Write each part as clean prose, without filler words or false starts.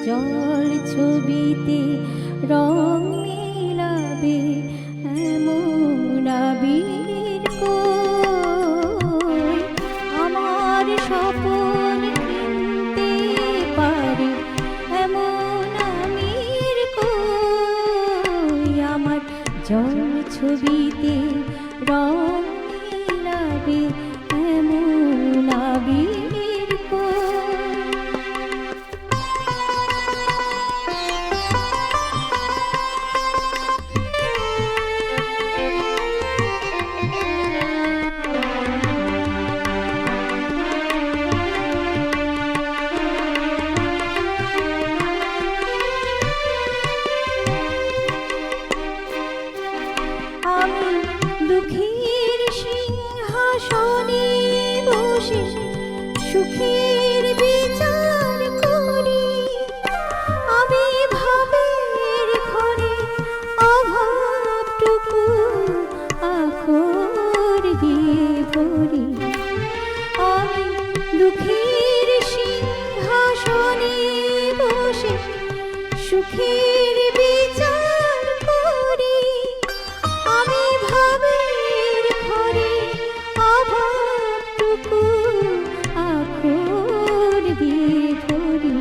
জল ছবিতে রং মিলাবে এমন আবির কই আমার স্বপন কিনতে পারে এমন আমির কই আমার জল ছবিতে রং মিলাবে এমন আবির কই। আমি দুঃখের সিংহাসনে বসে সুখের বিচার করি, আমি ভাবের ঘরে অভাবটুকু আখর দিয়ে ভরি। আমি দুঃখের সিংহাসনে বসে সুখের বিচার করি, আমি ভাবের ঘরে অভাবটুকু আখর দিয়ে ধরি।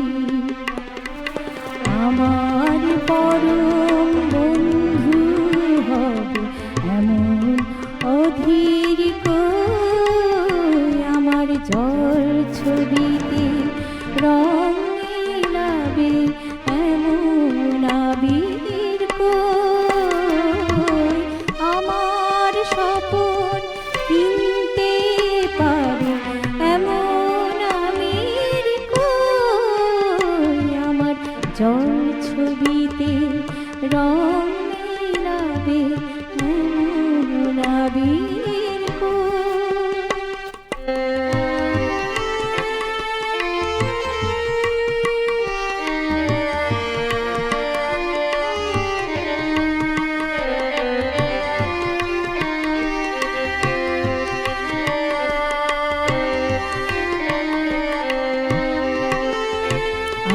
আমার পরম বন্ধু হবে এমন অধীর কই আমার জল ছবিতে রং মিলাবে এমন আবির কই আমার স্বপন কিনতে পারে এমন আমির কই আমার জল ছবিতে রং মিলাবে এমন আবির কই।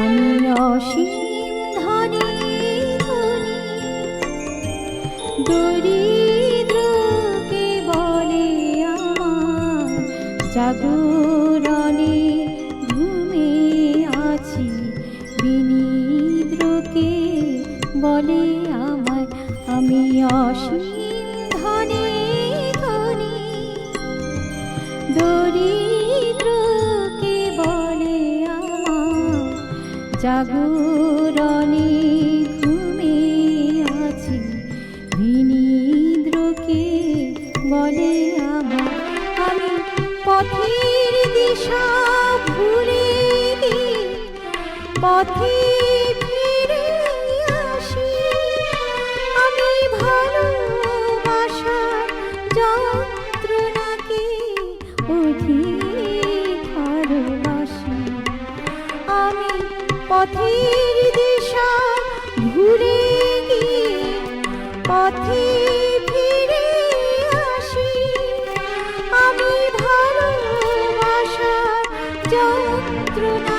আমি অসীম ধনী দরিদ্রকে বলে আমার জাগরণে ঘুমে আছি, বিনিদ্রকে বলে আমার আমি অসীম ধনী দরিদ্রকে বলে আমার জাগরণে ঘুমে আছি, বিনিদ্রকে বলে আমার আমি পথের দিশা ভুলে গিয়ে পথে ফিরে আসি, আমি ভালোবাসার যন্ত্রণাকে অধিক ভালোবাসি। আমি পথের দিশা ভুলে গিয়ে পথে ফিরে আসি, আমি ভালোবাসার যন্ত্রণা